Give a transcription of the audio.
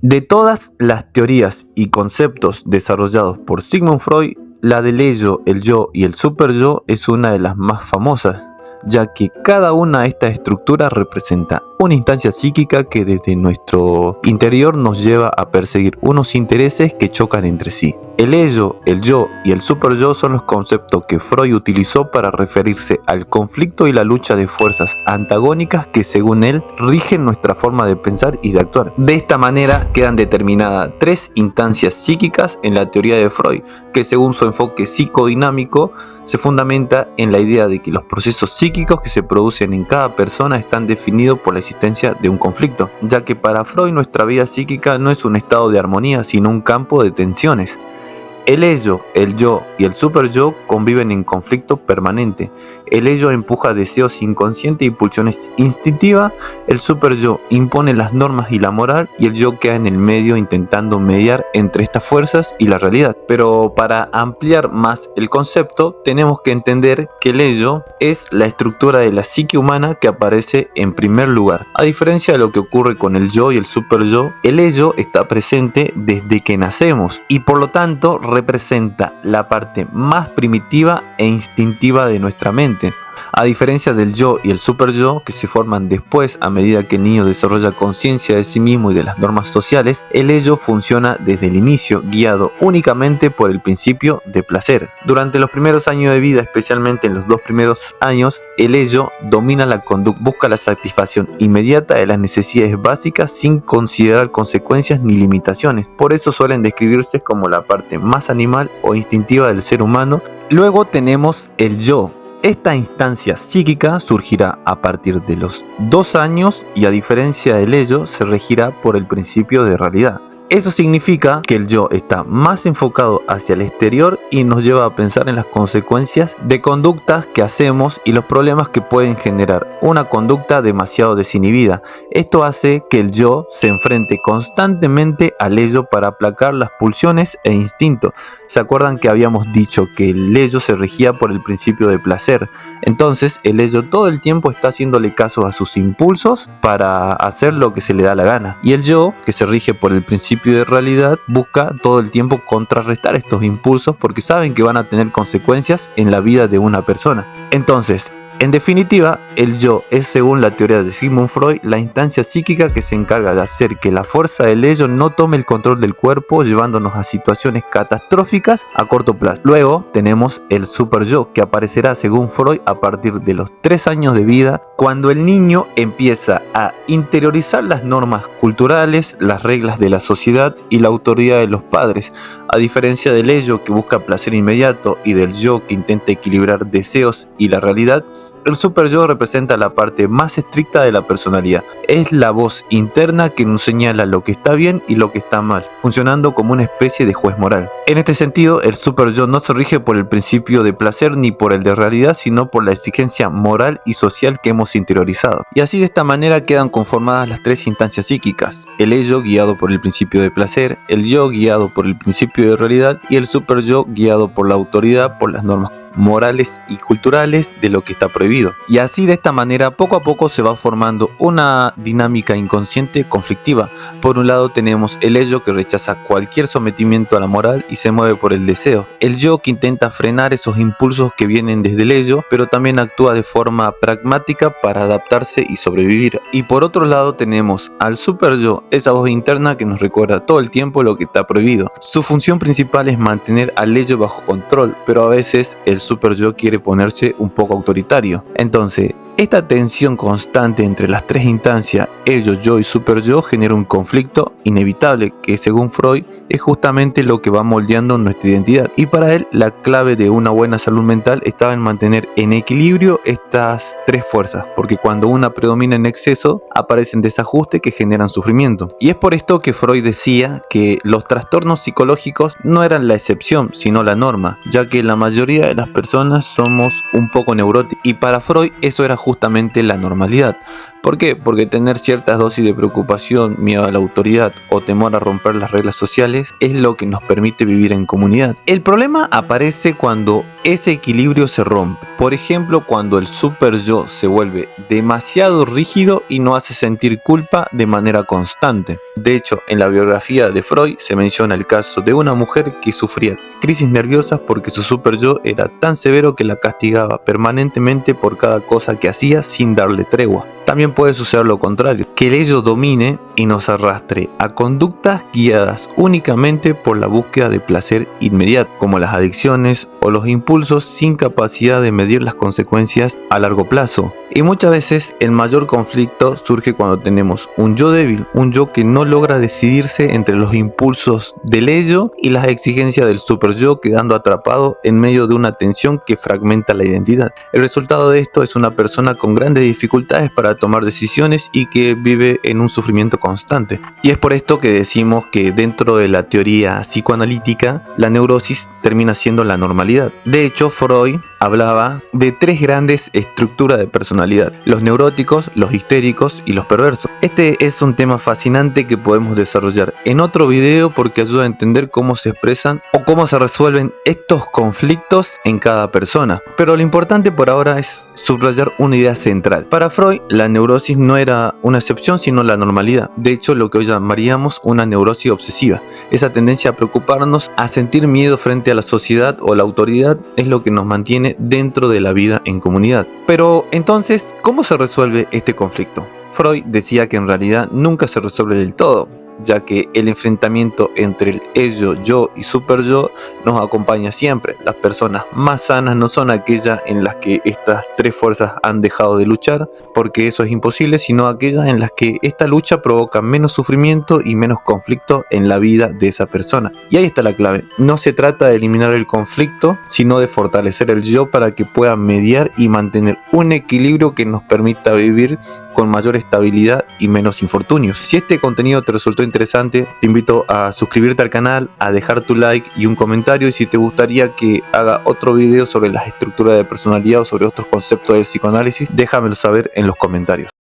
De todas las teorías y conceptos desarrollados por Sigmund Freud, la del ello, el yo y el superyo es una de las más famosas, ya que cada una de estas estructuras representa una instancia psíquica que desde nuestro interior nos lleva a perseguir unos intereses que chocan entre sí. El ello, el yo y el superyo son los conceptos que Freud utilizó para referirse al conflicto y la lucha de fuerzas antagónicas que, según él, rigen nuestra forma de pensar y de actuar. De esta manera quedan determinadas tres instancias psíquicas en la teoría de Freud, que según su enfoque psicodinámico se fundamenta en la idea de que los procesos psíquicos que se producen en cada persona están definidos por la existencia de un conflicto, ya que para Freud nuestra vida psíquica no es un estado de armonía, sino un campo de tensiones. El ello, el yo y el superyo conviven en conflicto permanente. El ello empuja deseos inconscientes y pulsiones instintivas, el superyo impone las normas y la moral, y el yo queda en el medio intentando mediar entre estas fuerzas y la realidad. Pero para ampliar más el concepto, tenemos que entender que el ello es la estructura de la psique humana que aparece en primer lugar. A diferencia de lo que ocurre con el yo y el superyo, el ello está presente desde que nacemos y por lo tanto representa la parte más primitiva e instintiva de nuestra mente. A diferencia del yo y el superyo, que se forman después a medida que el niño desarrolla conciencia de sí mismo y de las normas sociales, el ello funciona desde el inicio, guiado únicamente por el principio de placer. Durante los primeros años de vida, especialmente en los 2 primeros años, el ello domina la conducta, busca la satisfacción inmediata de las necesidades básicas sin considerar consecuencias ni limitaciones. Por eso suelen describirse como la parte más animal o instintiva del ser humano. Luego tenemos el yo. Esta instancia psíquica surgirá a partir de los 2 años y, a diferencia del ello, se regirá por el principio de realidad. Eso significa que el yo está más enfocado hacia el exterior y nos lleva a pensar en las consecuencias de conductas que hacemos y los problemas que pueden generar una conducta demasiado desinhibida. Esto hace que el yo se enfrente constantemente al ello para aplacar las pulsiones e instintos. ¿Se acuerdan que habíamos dicho que el ello se regía por el principio de placer? Entonces el ello todo el tiempo está haciéndole caso a sus impulsos para hacer lo que se le da la gana. Y el yo, que se rige por el principio de realidad, busca todo el tiempo contrarrestar estos impulsos porque saben que van a tener consecuencias en la vida de una persona. Entonces, en definitiva, el yo es, según la teoría de Sigmund Freud, la instancia psíquica que se encarga de hacer que la fuerza del ello no tome el control del cuerpo, llevándonos a situaciones catastróficas a corto plazo. Luego tenemos el superyo, que aparecerá, según Freud, a partir de los 3 años de vida, cuando el niño empieza a interiorizar las normas culturales, las reglas de la sociedad y la autoridad de los padres. A diferencia del ello, que busca placer inmediato, y del yo, que intenta equilibrar deseos y la realidad, el superyo representa la parte más estricta de la personalidad. Es la voz interna que nos señala lo que está bien y lo que está mal, funcionando como una especie de juez moral. En este sentido, el superyo no se rige por el principio de placer ni por el de realidad, sino por la exigencia moral y social que hemos interiorizado. Y así, de esta manera, quedan conformadas las 3 instancias psíquicas: el ello, guiado por el principio de placer; el yo, guiado por el principio de realidad; y el superyo, guiado por la autoridad, por las normas morales y culturales de lo que está prohibido. Y así, de esta manera, poco a poco se va formando una dinámica inconsciente conflictiva. Por un lado tenemos el ello, que rechaza cualquier sometimiento a la moral y se mueve por el deseo; el yo, que intenta frenar esos impulsos que vienen desde el ello, pero también actúa de forma pragmática para adaptarse y sobrevivir. Y por otro lado tenemos al superyo, esa voz interna que nos recuerda todo el tiempo lo que está prohibido. Su función principal es mantener al ello bajo control, pero a veces el superyo quiere ponerse un poco autoritario. Entonces, esta tensión constante entre las 3 instancias, ello, yo y superyo, genera un conflicto inevitable que, según Freud, es justamente lo que va moldeando nuestra identidad. Y para él, la clave de una buena salud mental estaba en mantener en equilibrio estas 3 fuerzas, porque cuando una predomina en exceso, aparecen desajustes que generan sufrimiento. Y es por esto que Freud decía que los trastornos psicológicos no eran la excepción, sino la norma, ya que la mayoría de las personas somos un poco neuróticos. Y para Freud eso era justamente la normalidad. ¿Por qué? Porque tener ciertas dosis de preocupación, miedo a la autoridad o temor a romper las reglas sociales es lo que nos permite vivir en comunidad. El problema aparece cuando ese equilibrio se rompe. Por ejemplo, cuando el super yo se vuelve demasiado rígido y no hace sentir culpa de manera constante. De hecho, en la biografía de Freud se menciona el caso de una mujer que sufría crisis nerviosas porque su super yo era tan severo que la castigaba permanentemente por cada cosa que hacía sin darle tregua. También puede suceder lo contrario, que el ello domine y nos arrastre a conductas guiadas únicamente por la búsqueda de placer inmediato, como las adicciones o los impulsos sin capacidad de medir las consecuencias a largo plazo. Y muchas veces el mayor conflicto surge cuando tenemos un yo débil, un yo que no logra decidirse entre los impulsos del ello y las exigencias del super yo, quedando atrapado en medio de una tensión que fragmenta la identidad. El resultado de esto es una persona con grandes dificultades para tomar decisiones y que vive en un sufrimiento constante. Y es por esto que decimos que dentro de la teoría psicoanalítica, la neurosis termina siendo la normalidad. De hecho, Freud hablaba de 3 grandes estructuras de personalidad: los neuróticos, los histéricos y los perversos. Este es un tema fascinante que podemos desarrollar en otro video porque ayuda a entender cómo se expresan o cómo se resuelven estos conflictos en cada persona. Pero lo importante por ahora es subrayar una idea central. Para Freud, la neurosis no era una excepción sino la normalidad. De hecho, lo que hoy llamaríamos una neurosis obsesiva. Esa tendencia a preocuparnos, a sentir miedo frente a la sociedad o la autoridad es lo que nos mantiene dentro de la vida en comunidad. Pero entonces, ¿cómo se resuelve este conflicto? Freud decía que en realidad nunca se resuelve del todo, ya que el enfrentamiento entre el ello, yo y super yo nos acompaña siempre. Las personas más sanas no son aquellas en las que estas 3 fuerzas han dejado de luchar, porque eso es imposible, sino aquellas en las que esta lucha provoca menos sufrimiento y menos conflicto en la vida de esa persona. Y ahí está la clave. No se trata de eliminar el conflicto, sino de fortalecer el yo para que pueda mediar y mantener un equilibrio que nos permita vivir con mayor estabilidad y menos infortunios. Si este contenido te resultó interesante, te invito a suscribirte al canal, a dejar tu like y un comentario, y si te gustaría que haga otro video sobre las estructuras de personalidad o sobre otros conceptos del psicoanálisis, déjamelo saber en los comentarios.